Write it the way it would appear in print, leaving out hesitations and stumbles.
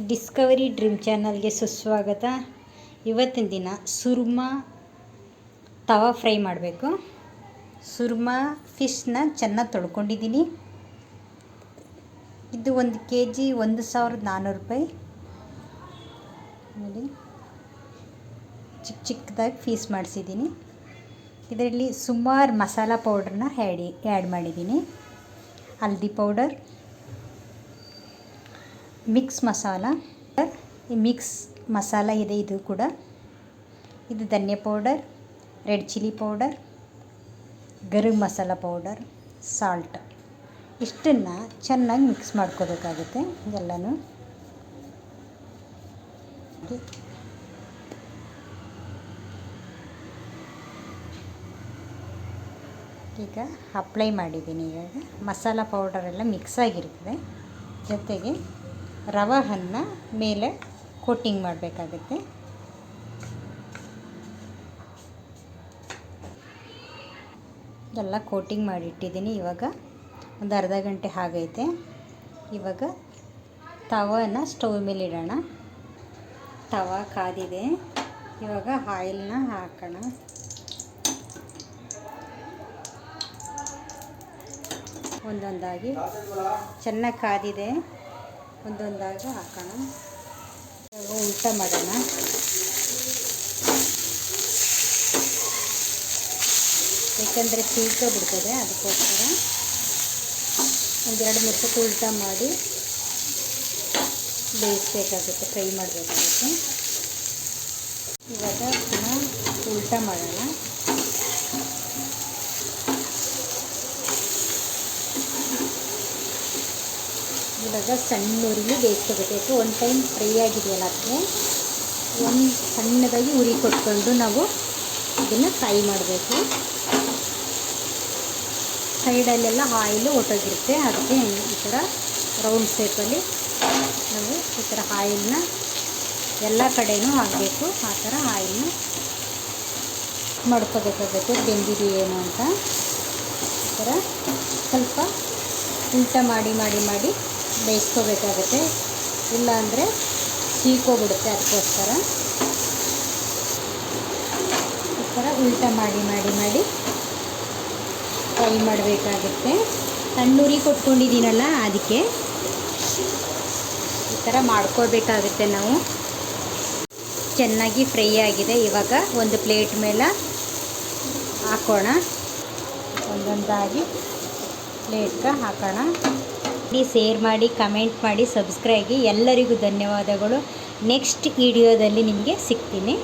Discovery dream ಚಾನಲ್ಗೆ ಸುಸ್ವಾಗತ. ಇವತ್ತಿನ ದಿನ ಸುರ್ಮಾ ತವಾ ಫ್ರೈ ಮಾಡಬೇಕು. ಸುರ್ಮಾ ಫಿಶ್ನ ಚೆನ್ನಾಗಿ ತೊಳ್ಕೊಂಡಿದ್ದೀನಿ. ಇದು 1 kg 1400 ರೂಪಾಯಿ. ನೋಡಿ, ಚಿಕ್ಕದಾಗಿ ಪೀಸ್ ಮಾಡಿಸಿದ್ದೀನಿ. ಇದರಲ್ಲಿ ಸುಮಾರು ಮಸಾಲ ಪೌಡ್ರನ್ನ ಆ್ಯಡ್ ಮಾಡಿದ್ದೀನಿ. ಹಲ್ದಿ ಪೌಡರ್, ಮಿಕ್ಸ್ ಮಸಾಲ ಇದೆ. ಇದು ಕೂಡ ಇದು ಧನಿಯಾ powder, red chilli powder, garam masala powder, salt. ಇಷ್ಟನ್ನು ಚೆನ್ನಾಗಿ ಮಿಕ್ಸ್ ಮಾಡ್ಕೋಬೇಕಾಗುತ್ತೆ ಎಲ್ಲನೂ. ಈಗ ಅಪ್ಲೈ ಮಾಡಿದ್ದೀನಿ. ಇವಾಗ ಮಸಾಲ ಪೌಡರೆಲ್ಲ ಮಿಕ್ಸ್ ಆಗಿರ್ತದೆ. ಜೊತೆಗೆ ರವೆಯನ್ನು ಮೇಲೆ ಕೋಟಿಂಗ್ ಮಾಡಬೇಕಾಗುತ್ತೆ. ಎಲ್ಲ ಕೋಟಿಂಗ್ ಮಾಡಿಟ್ಟಿದ್ದೀನಿ. ಇವಾಗ ಒಂದು ಅರ್ಧ ಗಂಟೆ ಆಗೈತೆ. ಇವಾಗ ತವಾನ ಸ್ಟವ್ ಮೇಲೆ ಇಡೋಣ. ತವಾ ಕಾದಿದೆ. ಇವಾಗ ಆಯಿಲ್ನ ಹಾಕೋಣ. ಒಂದೊಂದಾಗಿ ಚೆನ್ನಾಗಿ ಕಾದಿದೆ. ಒಂದೊಂದಾಗಿ ಹಾಕೋಣ. ಉಲ್ಟಾ ಮಾಡೋಣ. ಯಾಕಂದರೆ ಬಿಡ್ತದೆ, ಅದಕ್ಕೋಸ್ಕರ 1-2 ಸತಿ ಉಲ್ಟಾ ಮಾಡಿ ಬೇಯಿಸಬೇಕಾಗುತ್ತೆ, ಫ್ರೈ ಮಾಡಬೇಕಾಗುತ್ತೆ. ಇವಾಗ ಪುನಃ ಉಲ್ಟಾ ಮಾಡೋಣ. ಇವಾಗ ಸಣ್ಣ ಉರಿಲಿ ಬೇಯಿಸ್ಕೋಬೇಕು. ಒಂದು ಟೈಮ್ ಫ್ರೈ ಆಗಿದೆಯಲ್ಲ, ಅದಕ್ಕೆ ಒಂದು ಸಣ್ಣದಾಗಿ ಉರಿ ಕೊಟ್ಕೊಂಡು ನಾವು ಇದನ್ನು ಫ್ರೈ ಮಾಡಬೇಕು. ಸೈಡಲ್ಲೆಲ್ಲ ಆಯಿಲು ಹೊಟ್ಟೋಗಿರುತ್ತೆ. ಅದಕ್ಕೆ ಈ ಥರ ರೌಂಡ್ ಶೇಪಲ್ಲಿ ನಾವು ಈ ಥರ ಆಯಿಲ್ನ ಎಲ್ಲ ಕಡೆಯೂ ಹಾಕಬೇಕು. ಆ ಥರ ಆಯಿಲ್ನ ಮಾಡ್ಕೋಬೇಕಾಗುತ್ತೆ. ಬೆಂದಿದೆಯೇನೋ ಅಂತ ಈ ಥರ ಸ್ವಲ್ಪ ಉಲ್ಟಾ ಮಾಡಿ ಬೇಯಿಸ್ಕೋಬೇಕಾಗುತ್ತೆ. ಇಲ್ಲಾಂದರೆ ಸೀಕೋಬಿಡುತ್ತೆ. ಅದಕ್ಕೋಸ್ಕರ ಈ ಥರ ಉಲ್ಟಾ ಮಾಡಿ ಫ್ರೈ ಮಾಡಬೇಕಾಗುತ್ತೆ. ಸಣ್ಣುರಿ ಕೊಟ್ಕೊಂಡಿದ್ದೀನಲ್ಲ, ಅದಕ್ಕೆ ಈ ಥರ ಮಾಡ್ಕೋಬೇಕಾಗುತ್ತೆ ನಾವು. ಚೆನ್ನಾಗಿ ಫ್ರೈ ಆಗಿದೆ. ಇವಾಗ ಒಂದು ಪ್ಲೇಟ್ ಮೇಲೆ ಹಾಕೋಣ. ಒಂದೊಂದಾಗಿ ಪ್ಲೇಟ್ಗೆ ಹಾಕೋಣ. ಶೇರ್ ಮಾಡಿ, ಕಮೆಂಟ್ ಮಾಡಿ, ಸಬ್ಸ್ಕ್ರೈಬ್ ಆಗಿ. ಎಲ್ಲರಿಗೂ ಧನ್ಯವಾದಗಳು. ನೆಕ್ಸ್ಟ್ ವಿಡಿಯೋದಲ್ಲಿ ನಿಮಗೆ ಸಿಗ್ತೀನಿ.